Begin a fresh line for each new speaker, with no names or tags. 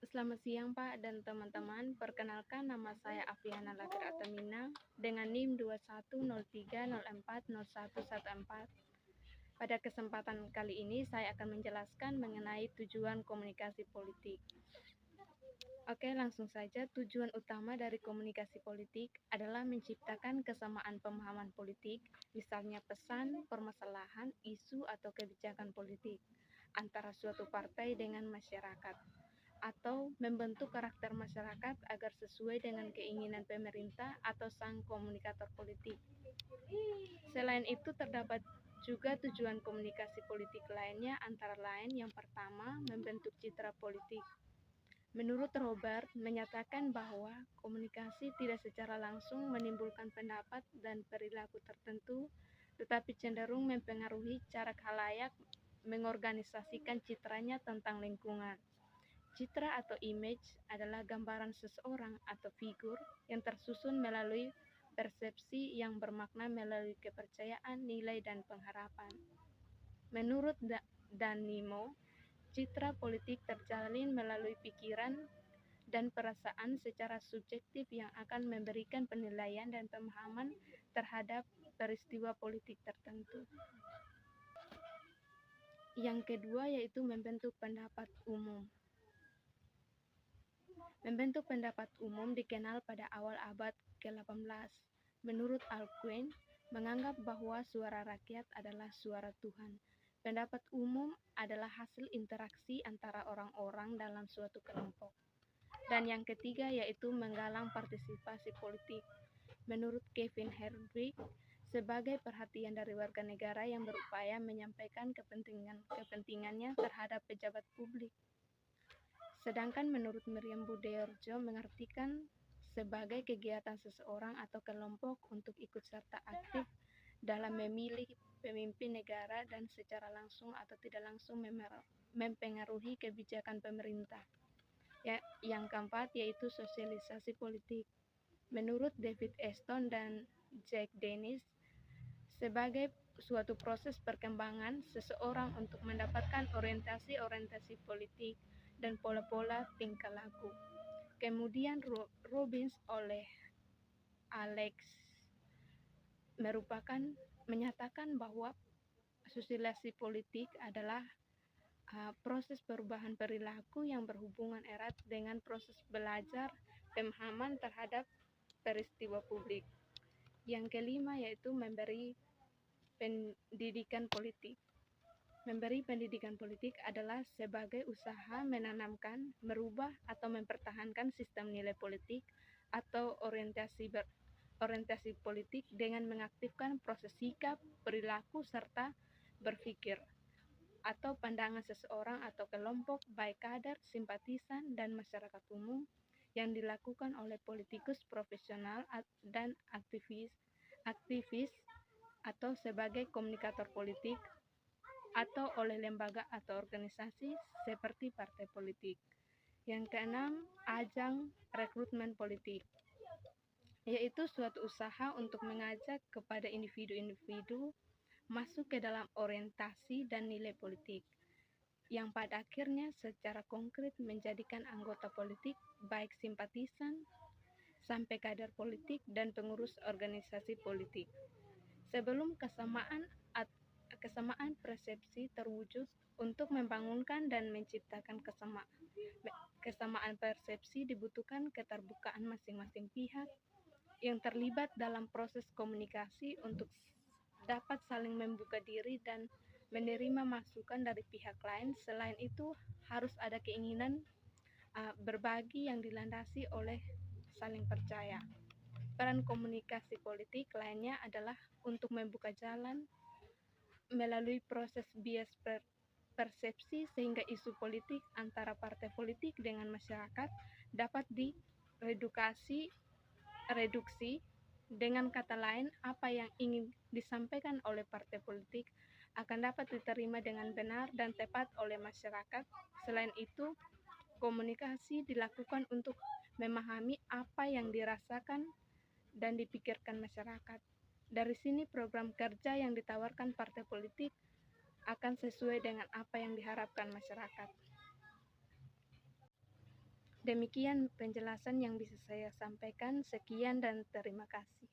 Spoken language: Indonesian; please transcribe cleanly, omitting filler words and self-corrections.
Selamat siang Pak dan teman-teman. Perkenalkan nama saya Afiana Lafir Atamina dengan NIM 2103040114. Pada kesempatan kali ini saya akan menjelaskan mengenai tujuan komunikasi politik. Oke, langsung saja. Tujuan utama dari komunikasi politik adalah menciptakan kesamaan pemahaman politik, misalnya pesan, permasalahan, isu, atau kebijakan politik antara suatu partai dengan masyarakat, atau membentuk karakter masyarakat agar sesuai dengan keinginan pemerintah atau sang komunikator politik. Selain itu, terdapat juga tujuan komunikasi politik lainnya, antara lain yang pertama, membentuk citra politik. Menurut Robert, menyatakan bahwa komunikasi tidak secara langsung menimbulkan pendapat dan perilaku tertentu, tetapi cenderung mempengaruhi cara khalayak mengorganisasikan citranya tentang lingkungan. Citra atau image adalah gambaran seseorang atau figur yang tersusun melalui persepsi yang bermakna melalui kepercayaan, nilai, dan pengharapan. Menurut Danimo, citra politik terjalin melalui pikiran dan perasaan secara subjektif yang akan memberikan penilaian dan pemahaman terhadap peristiwa politik tertentu. Yang kedua yaitu membentuk pendapat umum. Membentuk pendapat umum dikenal pada awal abad ke-18. Menurut Alcuin, menganggap bahwa suara rakyat adalah suara Tuhan. Pendapat umum adalah hasil interaksi antara orang-orang dalam suatu kelompok. Dan yang ketiga yaitu menggalang partisipasi politik. Menurut Kevin Herdwick, sebagai perhatian dari warga negara yang berupaya menyampaikan kepentingannya terhadap pejabat publik. Sedangkan menurut Miriam Budeorjo mengartikan sebagai kegiatan seseorang atau kelompok untuk ikut serta aktif dalam memilih pemimpin negara dan secara langsung atau tidak langsung mempengaruhi kebijakan pemerintah. Yang keempat yaitu sosialisasi politik. Menurut David Eston dan Jack Dennis, sebagai suatu proses perkembangan seseorang untuk mendapatkan orientasi politik dan pola-pola tingkah laku. Kemudian Robbins oleh Alex menyatakan bahwa sosialisasi politik adalah proses perubahan perilaku yang berhubungan erat dengan proses belajar pemahaman terhadap peristiwa publik. Yang kelima yaitu memberi pendidikan politik. Memberi pendidikan politik adalah sebagai usaha menanamkan, merubah, atau mempertahankan sistem nilai politik atau orientasi politik dengan mengaktifkan proses sikap, perilaku, serta berpikir atau pandangan seseorang atau kelompok, baik kader, simpatisan, dan masyarakat umum yang dilakukan oleh politikus profesional dan aktivis atau sebagai komunikator politik atau oleh lembaga atau organisasi seperti partai politik. Yang keenam, ajang rekrutmen politik, yaitu suatu usaha untuk mengajak kepada individu-individu masuk ke dalam orientasi dan nilai politik, yang pada akhirnya secara konkret menjadikan anggota politik, baik simpatisan sampai kader politik dan pengurus organisasi politik. Sebelum kesamaan persepsi terwujud, untuk membangunkan dan menciptakan kesamaan persepsi dibutuhkan keterbukaan masing-masing pihak yang terlibat dalam proses komunikasi untuk dapat saling membuka diri dan menerima masukan dari pihak lain. Selain itu, harus ada keinginan berbagi yang dilandasi oleh saling percaya. Peran komunikasi politik lainnya adalah untuk membuka jalan melalui proses bias persepsi sehingga isu politik antara partai politik dengan masyarakat dapat direduksi. Dengan kata lain, apa yang ingin disampaikan oleh partai politik akan dapat diterima dengan benar dan tepat oleh masyarakat. Selain itu, komunikasi dilakukan untuk memahami apa yang dirasakan dan dipikirkan masyarakat. Dari sini program kerja yang ditawarkan partai politik akan sesuai dengan apa yang diharapkan masyarakat. Demikian penjelasan yang bisa saya sampaikan. Sekian dan terima kasih.